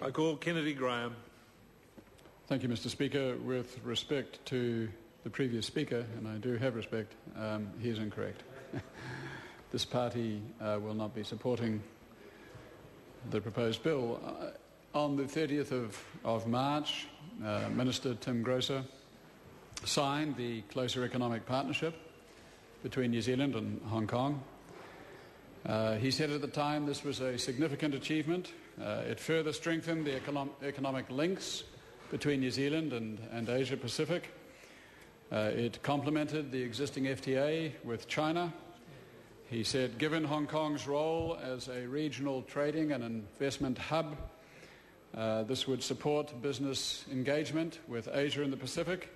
I call Kennedy Graham. Thank you, Mr. Speaker. With respect to the previous speaker, and I do have respect, he is incorrect. This party will not be supporting the proposed bill. On the 30th of March, Minister Tim Grosser signed the closer economic partnership between New Zealand and Hong Kong. He said at the time this was a significant achievement. It further strengthened the economic links between New Zealand and Asia Pacific. It complemented the existing FTA with China. He said, given Hong Kong's role as a regional trading and investment hub, this would support business engagement with Asia and the Pacific.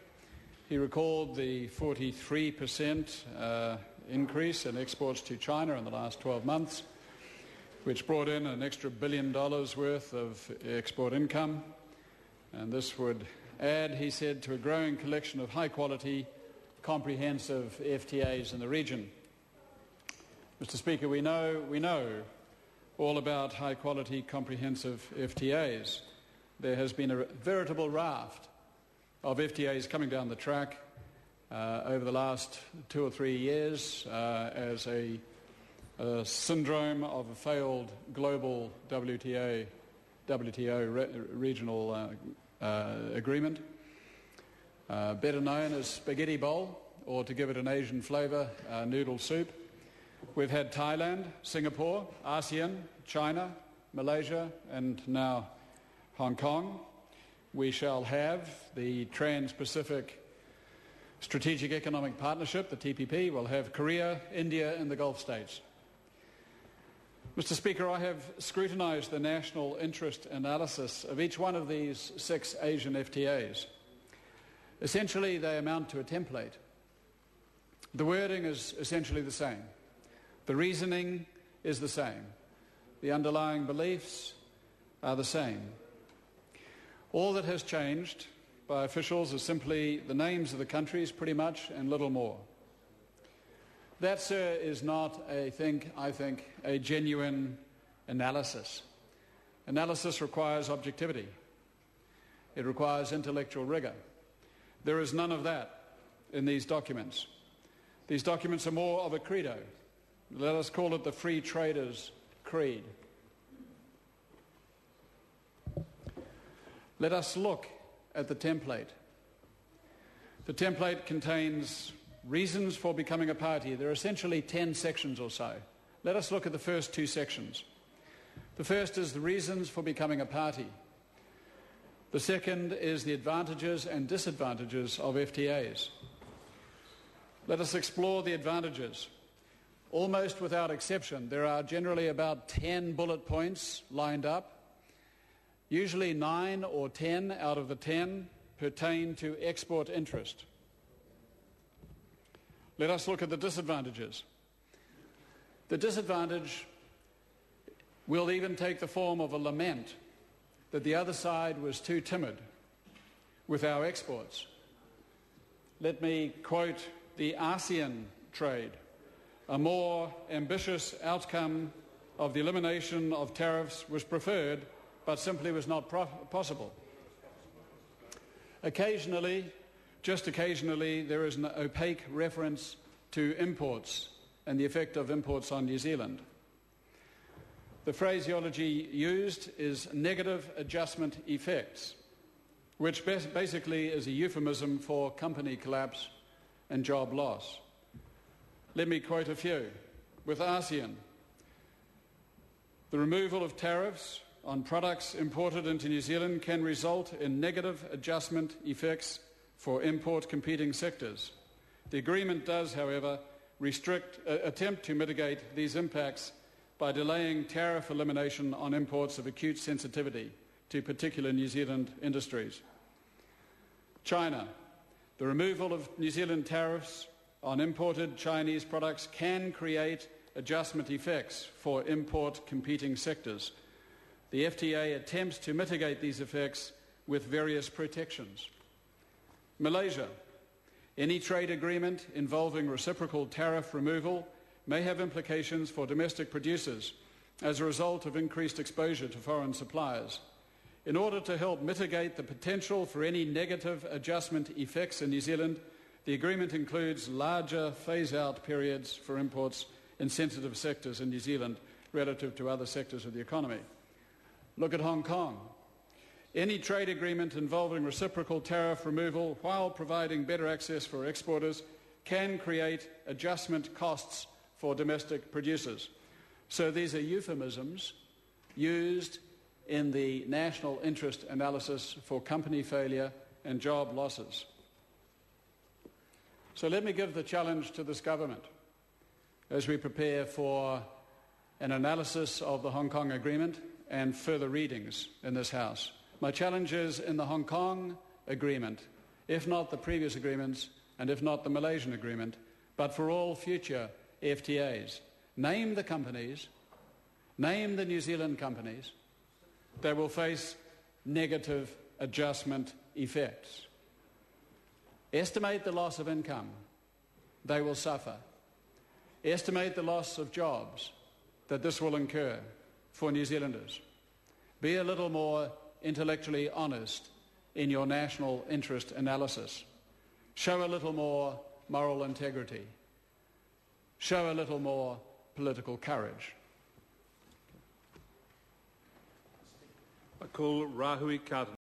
He recalled the 43% increase in exports to China in the last 12 months, which brought in an extra $1 billion worth of export income. And this would add, he said, to a growing collection of high-quality, comprehensive FTAs in the region. Mr. Speaker, we know all about high-quality, comprehensive FTAs. There has been a veritable raft of FTAs coming down the track over the last 2 or 3 years as a syndrome of a failed global WTO regional agreement, better known as spaghetti bowl, or to give it an Asian flavour, noodle soup. We've had Thailand, Singapore, ASEAN, China, Malaysia, and now Hong Kong. We shall have the Trans-Pacific Strategic Economic Partnership, the TPP. We'll have Korea, India, and the Gulf states. Mr. Speaker, I have scrutinised the national interest analysis of each one of these 6 Asian FTAs. Essentially, they amount to a template. The wording is essentially the same. The reasoning is the same. The underlying beliefs are the same. All that has changed by officials is simply the names of the countries, pretty much, and little more. That, sir, is not, I think, a genuine analysis. Analysis requires objectivity. It requires intellectual rigour. There is none of that in these documents. These documents are more of a credo. Let us call it the Free Trader's Creed. Let us look at the template. The template contains reasons for becoming a party. There are essentially 10 sections or so. Let us look at the first 2 sections. The first is the reasons for becoming a party. The second is the advantages and disadvantages of FTAs. Let us explore the advantages. Almost without exception, there are generally about 10 bullet points lined up. Usually 9 or 10 out of the 10 pertain to export interest. Let us look at the disadvantages. The disadvantage will even take the form of a lament that the other side was too timid with our exports. Let me quote the ASEAN trade. A more ambitious outcome of the elimination of tariffs was preferred, but simply was not possible. Occasionally, just occasionally, there is an opaque reference to imports and the effect of imports on New Zealand. The phraseology used is negative adjustment effects, which basically is a euphemism for company collapse and job loss. Let me quote a few. With ASEAN, the removal of tariffs on products imported into New Zealand can result in negative adjustment effects for import competing sectors. The agreement does, however, attempt to mitigate these impacts by delaying tariff elimination on imports of acute sensitivity to particular New Zealand industries. China, the removal of New Zealand tariffs on imported Chinese products can create adjustment effects for import competing sectors. The FTA attempts to mitigate these effects with various protections. Malaysia, any trade agreement involving reciprocal tariff removal may have implications for domestic producers as a result of increased exposure to foreign suppliers. In order to help mitigate the potential for any negative adjustment effects in New Zealand, the agreement includes larger phase-out periods for imports in sensitive sectors in New Zealand relative to other sectors of the economy. Look at Hong Kong. Any trade agreement involving reciprocal tariff removal while providing better access for exporters can create adjustment costs for domestic producers. So these are euphemisms used in the national interest analysis for company failure and job losses. So let me give the challenge to this government as we prepare for an analysis of the Hong Kong agreement and further readings in this House. My challenge is in the Hong Kong agreement, if not the previous agreements and if not the Malaysian agreement, but for all future FTAs, name the companies, name the New Zealand companies that will face negative adjustment effects. Estimate the loss of income they will suffer. Estimate the loss of jobs that this will incur for New Zealanders. Be a little more intellectually honest in your national interest analysis. Show a little more moral integrity. Show a little more political courage. I call Rahui Carter.